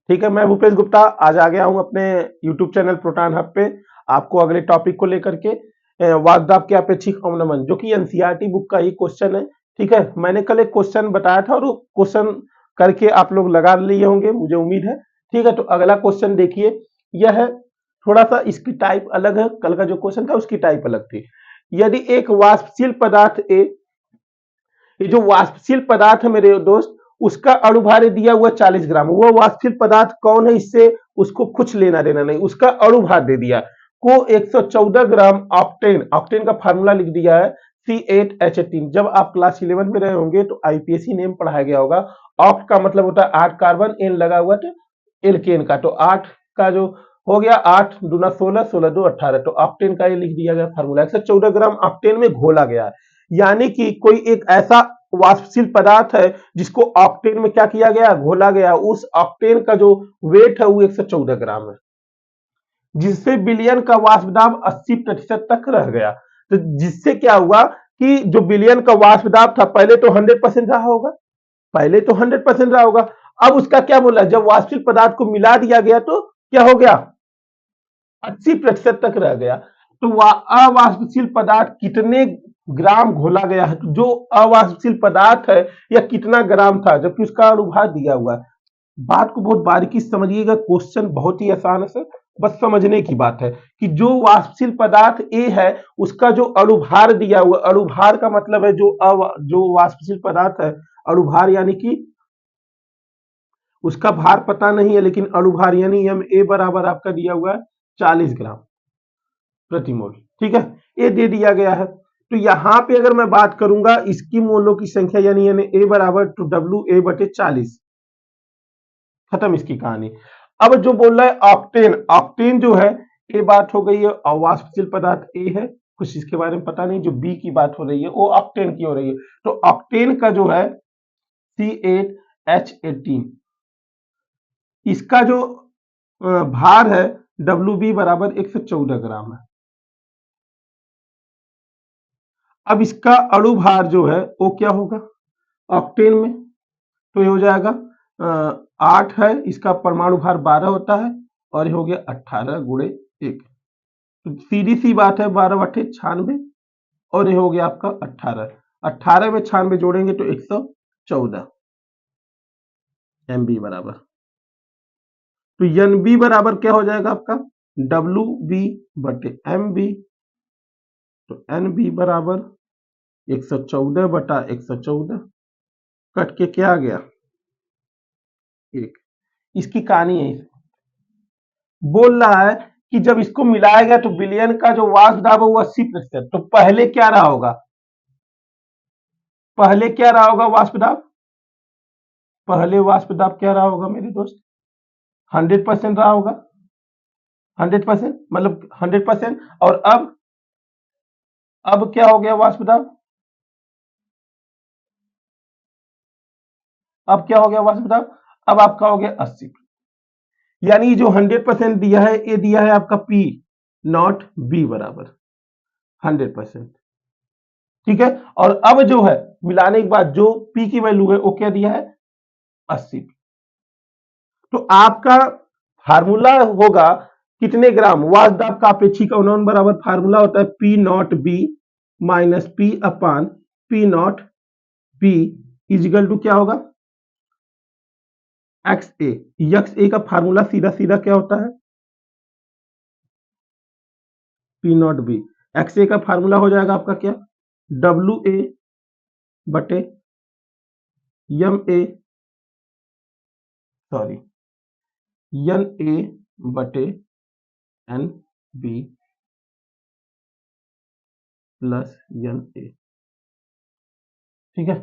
ठीक है, मैं भूपेश गुप्ता आज आ गया हूं अपने यूट्यूब चैनल प्रोटॉन हब पे आपको अगले टॉपिक को लेकर के वार्तालाप के अपेक्षित अवनमन जो कि एनसीईआरटी बुक का ही क्वेश्चन है। ठीक है, मैंने कल एक क्वेश्चन बताया था और वो क्वेश्चन करके आप लोग लगा लिए होंगे, मुझे उम्मीद है। ठीक है, तो अगला क्वेश्चन देखिए, यह है थोड़ा सा, इसकी टाइप अलग है, कल का जो क्वेश्चन था उसकी टाइप अलग थी। यदि एक वाष्पशील पदार्थ ए, ये जो वाष्पशील पदार्थ है मेरे दोस्त, उसका अणुभार दिया हुआ 40 ग्राम, वो वाष्पशील पदार्थ कौन है इससे उसको कुछ लेना देना नहीं, उसका अणुभार दे दिया को 114 ग्राम ऑक्टेन, ऑक्टेन का फार्मूला लिख दिया है C8H18। जब आप क्लास 11 में रहे होंगे तो आईपीएससी नेम पढ़ाया गया होगा। ऑक्ट का मतलब होता है 8 कार्बन, एन लगा हुआ तो एल्केन का, तो 8 का जो हो गया 8 दूना 16, 16 दो 18, तो ऑक्टेन का ये लिख दिया गया फार्मूला। 114 ग्राम ऑक्टेन में घोला गया है, यानी कि कोई एक ऐसा वाष्पशील पदार्थ है जिसको ऑक्टेन में क्या किया गया, घोला गया। उस ऑक्टेन का जो वेट है वो 114 ग्राम है, जिससे विलयन का वाष्प दाब 80% तक रह गया। तो जिससे क्या हुआ कि जो विलयन का वाष्प दाब था पहले तो 100% रहा होगा, पहले तो 100% रहा होगा। अब उसका क्या बोला, जब वाष्पशील पदार्थ को मिला दिया गया तो क्या हो गया, 80% तक रह गया। तो अवाष्पशील पदार्थ कितने ग्राम घोला गया है, जो अवाष्पशील पदार्थ है या कितना ग्राम था, जबकि उसका अणुभार दिया हुआ है। बात को बहुत बारीकी से समझिएगा, क्वेश्चन बहुत ही आसान है सर, बस समझने की बात है कि जो वाष्पशील पदार्थ ए है उसका जो अणुभार दिया हुआ, अणुभार का मतलब है जो वाष्पशील पदार्थ है, अणुभार यानी कि उसका भार पता नहीं है लेकिन अणुभार यानी एम ए बराबर आपका दिया हुआ है 40 ग्राम प्रति मोल। ठीक है, ये दे दिया गया है। तो यहां पे अगर मैं बात करूंगा इसकी मोलों की संख्या यानी ए बराबर टू डब्ल्यू ए बटे 40, खत्म इसकी कहानी। अब जो बोल रहा है ऑक्टेन, ऑक्टेन जो है, ये बात हो गई है अवाष्पशील पदार्थ ए है, कुछ इसके बारे में पता नहीं। जो बी की बात हो रही है वो ऑक्टेन की हो रही है। तो ऑक्टेन का जो है C8H18, इसका जो भार है WB बराबर 114 ग्राम है। अब इसका अणु भार जो है वो क्या होगा ऑक्टेन में, तो ये हो जाएगा 8 है, इसका परमाणु भार 12 होता है और ये हो गया 18 गुणे 1, तो सीधी सी बात है 12 बटे 96 और ये हो गया आपका 18, 18 में 96 जोड़ेंगे तो 114 MB बराबर। तो एन बी बराबर क्या हो जाएगा आपका डब्ल्यू बी बटे एम बी, तो एन बी बराबर 114 बटा 114 कट के क्या आ गया एक। इसकी कहानी है, बोल रहा है कि जब इसको मिलाया गया तो विलयन का जो वाष्प दाब है वो 80%, तो पहले क्या रहा होगा, पहले क्या रहा होगा वाष्प दाब, पहले वाष्प दाब क्या रहा होगा मेरे दोस्त, 100% रहा होगा, 100% मतलब 100%। और अब क्या हो गया वाष्प दाब, अब क्या हो गया वाष्प दाब, अब आपका हो गया 80, यानी जो 100% दिया है ये दिया है आपका पी नॉट बी बराबर 100%। ठीक है, और अब जो है मिलाने के बाद जो पी की वैल्यू है वो क्या दिया है 80। तो आपका फार्मूला होगा कितने ग्राम वाष्प दाब का अपेक्षिक अवनमन बराबर फार्मूला होता है P not B minus P upon P not B equal to क्या होगा एक्स ए। एक्स ए का फार्मूला सीधा सीधा क्या होता है P not B, X A का फार्मूला हो जाएगा आपका क्या डब्ल्यू ए बटे M A, sorry N A बटे N B plus N A. ठीक है,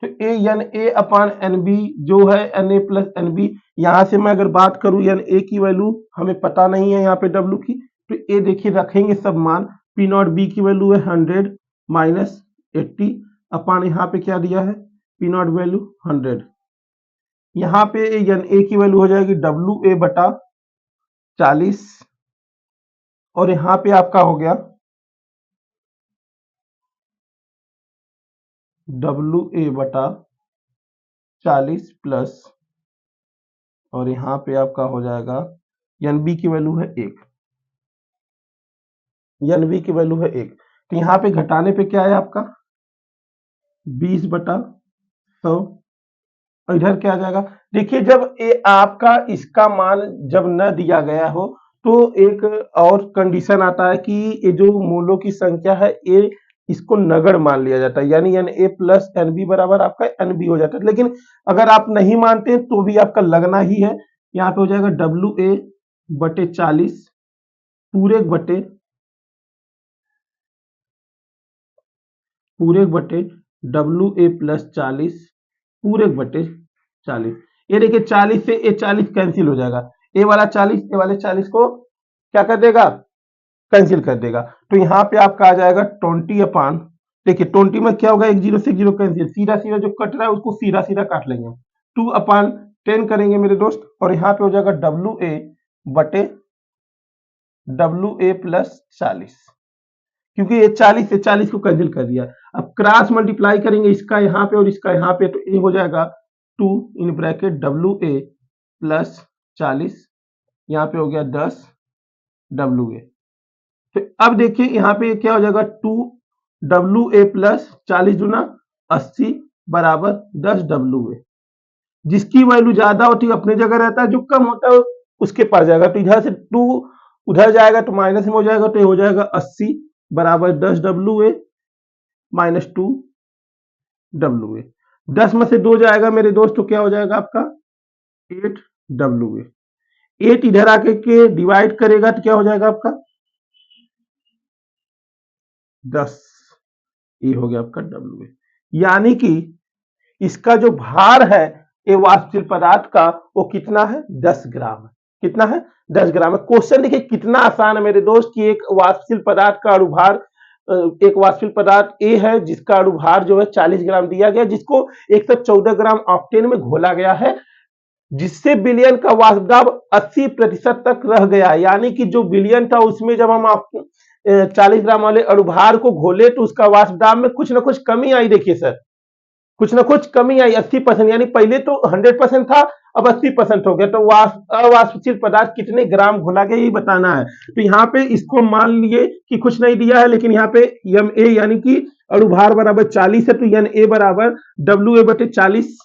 तो A N A upon N B जो है N A plus N B, यहां से मैं अगर बात करूं एन ए की वैल्यू हमें पता नहीं है यहाँ पे डब्ल्यू की, तो ए देखिए रखेंगे सब मान, पी नॉट बी की वैल्यू है 100 माइनस 80 अपान यहाँ पे क्या दिया है पी नॉट वैल्यू 100, यहाँ पे एन ए की वैल्यू हो जाएगी डब्ल्यू ए बटा 40 और यहाँ पे आपका हो गया डब्ल्यू ए बटा 40 प्लस और यहाँ पे आपका हो जाएगा एन बी की वैल्यू है 1, एन बी की वैल्यू है 1। तो यहाँ पे घटाने पे क्या है आपका 20/100, और इधर क्या आ जाएगा। देखिए जब ये आपका इसका मान जब न दिया गया हो तो एक और कंडीशन आता है कि ये जो मूलों की संख्या है ये इसको नगण्य मान लिया जाता है, यानी N A plus N B बराबर आपका एन बी हो जाता है। लेकिन अगर आप नहीं मानते तो भी आपका लगना ही है। यहाँ पे हो जाएगा WA/40 पूरे बटे WA+40 पूरे/40। ये देखिए 40 से ये 40 कैंसिल हो जाएगा, ए वाला 40 ए वाले 40 को क्या कर देगा कैंसिल कर देगा। तो यहाँ पे आपका आ जाएगा 20 देखिए 20 में क्या होगा, एक जीरो से एक जीरो कैंसिल, सीधा सीधा जो कट रहा है उसको सीधा सीधा काट लेंगे। 2/10 करेंगे मेरे दोस्त, और यहाँ पे हो जाएगा WA+40, क्योंकि ये 40 से 40 को कैंसिल कर दिया। अब क्रॉस मल्टीप्लाई करेंगे इसका यहाँ पे और इसका यहाँ पे, तो ये हो जाएगा 2 इन ब्रैकेट WA+40, यहाँ पे हो गया 10 WA। तो अब देखिए यहाँ पे क्या हो जाएगा 2WA+40 गुना 80 बराबर 10 WA। जिसकी वैल्यू ज्यादा होती है अपने जगह रहता है, जो कम होता है उसके पास जाएगा। तो इधर से 2 उधर जाएगा तो माइनस में हो जाएगा, तो ये हो जाएगा 80 बराबर 10 WA माइनस 2 WA। 10 में से 2 जाएगा मेरे दोस्त, तो क्या हो जाएगा आपका 8 WA। 8 इधर आके के डिवाइड करेगा तो क्या हो जाएगा आपका 10, ये हो गया आपका WA। यानी कि इसका जो भार है ये वाष्पशील पदार्थ का वो कितना है 10 ग्राम है। कितना है 10 ग्राम है। क्वेश्चन देखिए कितना आसान है मेरे दोस्त कि एक वाष्पशील पदार्थ का अणुभार एक वाष्पशील पदार्थ ए है जिसका अणुभार जो है 40 ग्राम दिया गया, जिसको 114 ग्राम ऑक्टेन में घोला गया है, जिससे विलयन का वाष्प दाब 80% तक रह गया। यानी कि जो विलयन था उसमें जब हम 40 ग्राम वाले अणुभार को घोले तो उसका वाष्प दाब में कुछ ना कुछ कमी आई। देखिए सर कुछ ना कुछ कमी आई 80%, यानी पहले तो 100% था अब 80% हो गया। तो अवाष्पशील पदार्थ कितने ग्राम घोला गया यही बताना है। तो यहाँ पे इसको मान लिए कि कुछ नहीं दिया है, लेकिन यहाँ पे एम ए यानी कि अणुभार बराबर 40 है, तो एन ए बराबर WA/40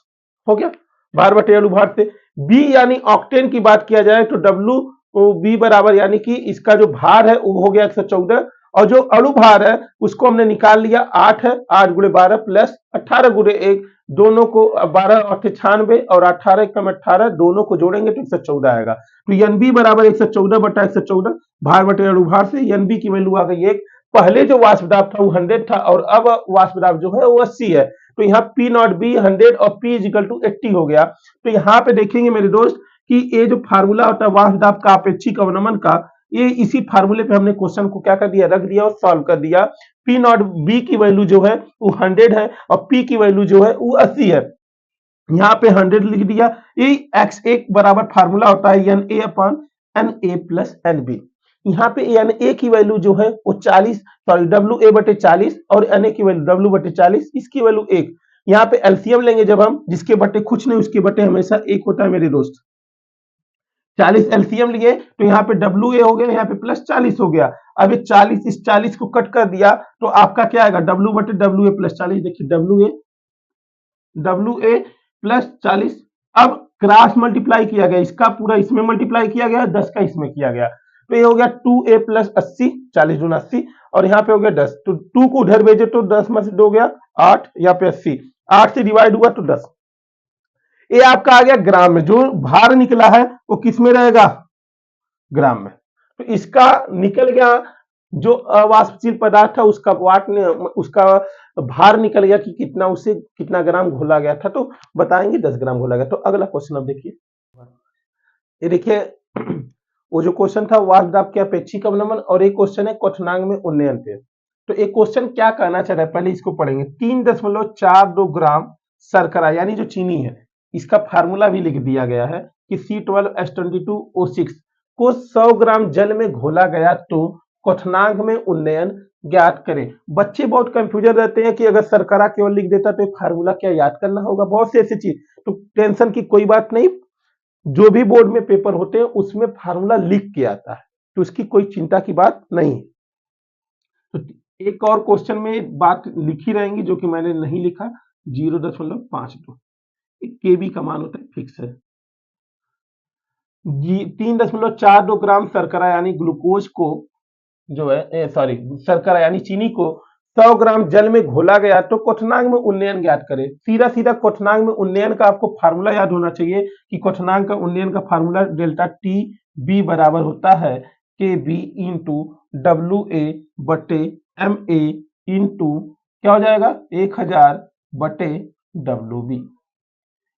हो गया भार बटे अणुभार से। बी यानी ऑक्टेन की बात किया जाए तो WB बराबर यानी कि इसका जो भार है वो हो गया 114, और जो अणुभार है उसको हमने निकाल लिया 8 है, 8 गुणे 12 प्लस 18 गुणे 1, दोनों को 12 8 96 और 18 कम 18 दोनों को जोड़ेंगे तो 114 आएगा। तो एन बी बराबर 114/114 भार बटे अणुभार से एन बी की वैल्यू आ गई 1। पहले जो वाष्प दाब था वो 100 था और अब वाष्प दाब जो है वो 80 है। तो यहाँ पी नॉट बी 100 और P = 80 हो गया। तो यहाँ पे देखेंगे मेरे दोस्त कि ये जो फार्मूला होता है वाष्प दाब का अपेक्षिक अवनमन का, ये इसी फार्मूले पे हमने क्वेश्चन को क्या कर दिया रख दिया और सॉल्व कर दिया। पी नॉट बी की वैल्यू जो है वो 100 है और पी की वैल्यू जो है वो 80 है। यहाँ पे 100 लिख दिया। ये x1 बराबर फार्मूला होता है N A upon N A plus N B. यहाँ पे एन ए की वैल्यू जो है वो 40 सॉरी WA/40 और एन ए की वैल्यू W/40, इसकी वैल्यू 1। यहाँ पे एलसीएम लेंगे जब हम, जिसके बटे कुछ नहीं उसके बटे हमेशा 1 होता है मेरे दोस्त। 40 एलसीएम लिए तो यहाँ पे WA हो गया, यहाँ पे +40 हो गया। अब ये 40 इस 40 को कट कर दिया तो आपका क्या आएगा W/WA+40। देखिए WA+40। अब क्रॉस मल्टीप्लाई किया गया, इसका पूरा इसमें मल्टीप्लाई किया गया 10 का इसमें किया गया, तो ये हो गया 2A+80 40 गुना 80 और यहाँ पे हो गया 10। तो 2 को उधर भेजे तो 10 में से 2 गया 8, यहाँ पे 80, 8 से डिवाइड हुआ तो 10। ये आपका आ गया ग्राम में। जो भार निकला है वो किस में रहेगा ग्राम में। तो इसका निकल गया जो अवाष्पशील पदार्थ था उसका उसका भार निकल गया कि कितना उसे कितना ग्राम घोला गया था, तो बताएंगे 10 ग्राम घोला गया। तो अगला क्वेश्चन अब देखिए, ये देखिए वो जो क्वेश्चन था वाष्प दाब के अपेक्षिक अवनमन और एक क्वेश्चन है क्वथनांक में उन्नयन पे। तो एक क्वेश्चन क्या कहना चाह रहा है पहले इसको पढ़ेंगे। 3.42 ग्राम शर्करा यानी जो चीनी है इसका फार्मूला भी लिख दिया गया है कि C12H22O6 को 100 ग्राम जल में घोला गया तो क्वथनांक में उन्नयन ज्ञात करें। बच्चे बहुत कंफ्यूजन रहते हैं कि अगर शर्करा केवल लिख देता तो फार्मूला क्या याद करना होगा, बहुत से ऐसी चीज। तो टेंशन की कोई बात नहीं, जो भी बोर्ड में पेपर होते हैं उसमें फार्मूला लिख के आता है, तो उसकी कोई चिंता की बात नहीं है। तो एक और क्वेश्चन में बात लिखी रहेंगी जो कि मैंने नहीं लिखा, 0.52 केबी का मान होता है फिक्स है। 3.42 ग्राम शर्करा यानी ग्लूकोज को जो है सॉरी शर्करा यानी चीनी को 100 ग्राम जल में घोला गया तो क्वथनांक में उन्नयन ज्ञात करें। सीधा सीधा क्वथनांक में उन्नयन का आपको फार्मूला याद होना चाहिए कि क्वथनांक का उन्नयन का फार्मूला डेल्टा टी बी बराबर होता है के बी इंटू डब्ल्यू ए बटे एम ए इंटू क्या हो जाएगा 1000 बटे डब्ल्यू बी।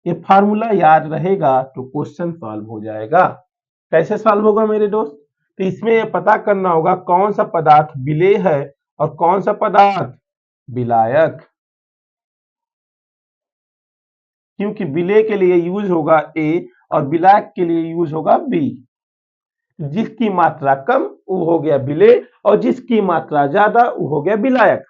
ये फार्मूला याद रहेगा तो क्वेश्चन सॉल्व हो जाएगा। कैसे सॉल्व होगा मेरे दोस्त? तो इसमें ये पता करना होगा कौन सा पदार्थ विलेय है और कौन सा पदार्थ विलायक, क्योंकि विलेय के लिए यूज होगा ए और विलायक के लिए यूज होगा बी। जिसकी मात्रा कम वो हो गया विलेय और जिसकी मात्रा ज्यादा वो हो गया विलायक।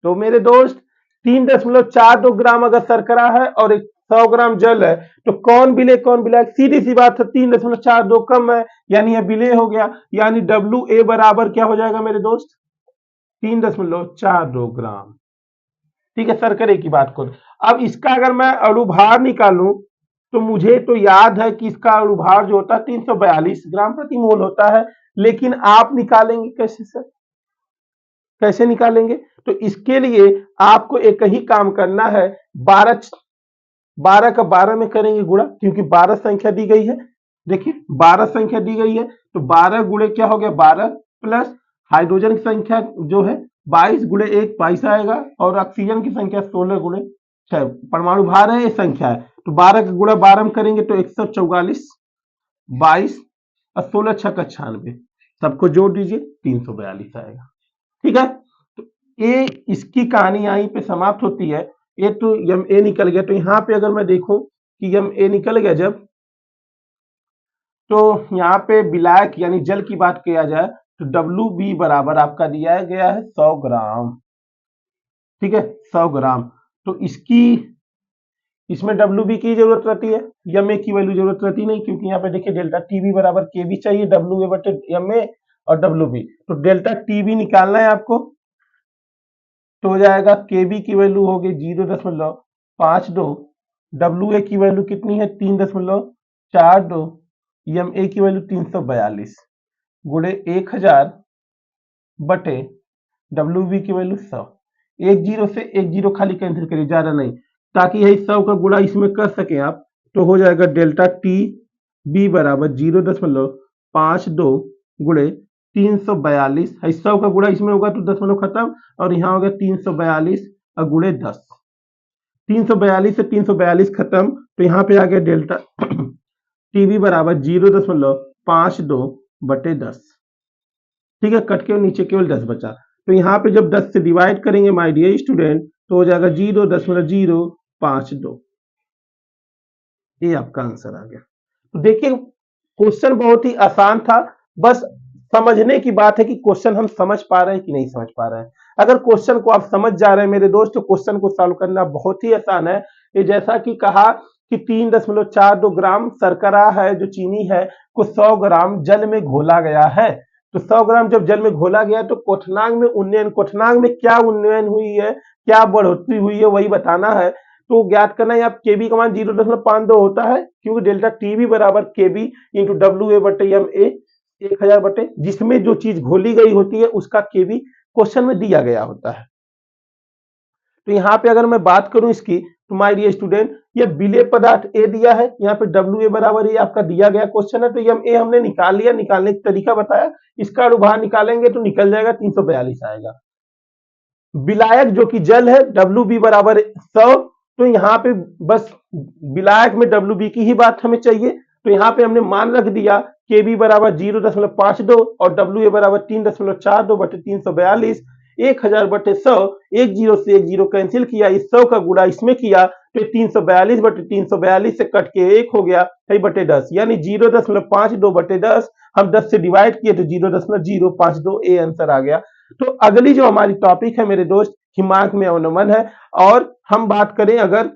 तो मेरे दोस्त 3.42 ग्राम अगर शर्करा है और 100 ग्राम जल है तो कौन विलेय कौन विलायक? सीधी सी बात है, 3.42 कम है यानी यह विलेय हो गया, यानी डब्ल्यू ए बराबर क्या हो जाएगा मेरे दोस्त 3.42 ग्राम। ठीक है, शर्करे की बात करो। अब इसका अगर मैं अणुभार निकालूं तो मुझे तो याद है कि इसका अणुभार जो होता है 342 ग्राम प्रति मोल होता है, लेकिन आप निकालेंगे कैसे सर? कैसे निकालेंगे? तो इसके लिए आपको एक ही काम करना है, 12 का 12 में करेंगे गुणा, क्योंकि 12 संख्या दी गई है। देखिए 12 संख्या दी गई है तो 12 गुणे क्या हो गया 12 प्लस हाइड्रोजन की संख्या जो है 22 गुणे 1 22 आएगा और ऑक्सीजन की संख्या 16 गुणे 6 परमाणु भार है ये संख्या है। तो 12 का गुणा 12 में करेंगे तो 144 22 और 16 6 96 सबको जोड़ दीजिए 342 आएगा। ठीक है, तो ये इसकी कहानी यहीं पे समाप्त होती है। ये तो यम ए निकल गया, तो यहाँ पे अगर मैं देखूं कि यम ए निकल गया जब, तो यहाँ पे विलायक यानी जल की बात किया जाए तो डब्ल्यू बी बराबर आपका दिया गया है 100 ग्राम। ठीक है 100 ग्राम, तो इसमें डब्ल्यू बी की जरूरत रहती है, यम ए की वैल्यू जरूरत रहती नहीं, क्योंकि यहाँ पे देखिए डेल्टा टी बी बराबर के बी चाहिए, डब्ल्यू ए बटे यम ए और डब्ल्यू बी। तो डेल्टा टी बी निकालना है आपको, तो हो जाएगा के बी की वैल्यू होगी 0.52, डब्ल्यू ए की वैल्यू कितनी है 3.42, एम ए की वैल्यू 342 गुणे 1000 बटे डब्ल्यू बी की वैल्यू 100। एक जीरो से एक जीरो खाली कैंसिल करिए, ज्यादा नहीं, ताकि यही 100 का गुणा इसमें कर सके आप। तो हो जाएगा डेल्टा टी बी बराबर 0.52 गुणे 342, 100 का गुणा इसमें होगा तो दशमलव खत्म और यहाँ होगा 342 और गुणे 10, 342 से 342 खत्म, तो यहाँ पे आ गया डेल्टा टीबी बराबर 0.52 बटे 10। ठीक है, कट के नीचे केवल 10 बचा, तो यहाँ पे जब 10 से डिवाइड करेंगे माय डियर स्टूडेंट तो हो जाएगा 0.052। ये आपका आंसर आ गया। तो देखिए क्वेश्चन बहुत ही आसान था, बस समझने की बात है कि क्वेश्चन हम समझ पा रहे हैं कि नहीं समझ पा रहे हैं। अगर क्वेश्चन को आप समझ जा रहे हैं मेरे दोस्त तो क्वेश्चन को सॉल्व करना बहुत ही आसान है। ये जैसा कि कहा कि 3.42 ग्राम शर्करा है जो चीनी है को 100 ग्राम जल में घोला गया है, तो 100 ग्राम जब जल में घोला गया तो क्वथनांक में उन्नयन, क्वथनांक में क्या उन्नयन हुई है, क्या बढ़ोतरी हुई है वही बताना है। तो ज्ञात करना है, आप केबी का मान 0.52 होता है क्योंकि डेल्टा टीबी बराबर केबी इंटू डब्ल्यू ए बटे एम ए 1000 बटे जिसमें जो चीज घोली गई होती है उसका केबी क्वेश्चन में दिया गया होता है। तो यहाँ पे अगर मैं बात करूं इसकी तो माय डियर स्टूडेंट ये विलेय पदार्थ ए दिया है, यहाँ पे डब्ल्यू ए बराबर ये आपका दिया गया क्वेश्चन है, तो एम ए हमने निकाल लिया, निकालने का तरीका बताया, इसका अणुभार निकालेंगे तो निकल जाएगा 342 आएगा। विलायक जो कि जल है डब्ल्यू बी बराबर 100, तो यहाँ पे बस विलायक में डब्ल्यू बी की ही बात हमें चाहिए, तो यहाँ पे हमने मान रख दिया के बी बराबर 0.52 और डब्ल्यू ए बराबर 3.42 बटे 342, 1000 बटे 100, एक जीरो से एक जीरो कैंसिल किया, इस 100 का गुणा इसमें किया तो 342 बटे 342 से कट के एक हो गया है बटे 10, यानी 0.52 बटे 10 हम 10 से डिवाइड किए तो 0.052 ए आंसर आ गया। तो अगली जो हमारी टॉपिक है मेरे दोस्त हिमांक में अवनमन है, और हम बात करें अगर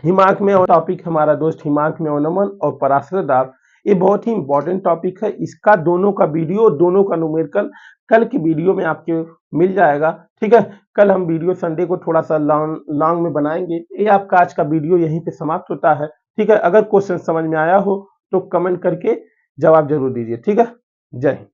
हिमांक में टॉपिक हमारा दोस्त हिमांक में नमन और पराशर दाब, ये बहुत ही इंपॉर्टेंट टॉपिक है। इसका दोनों का वीडियो, दोनों का न्यूमेरिकल कल की वीडियो में आपके मिल जाएगा। ठीक है, कल हम वीडियो संडे को थोड़ा सा लॉन्ग में बनाएंगे। ये आपका आज का वीडियो यहीं पे समाप्त होता है। ठीक है, अगर क्वेश्चन समझ में आया हो तो कमेंट करके जवाब जरूर दीजिए। ठीक है, जय हिंद।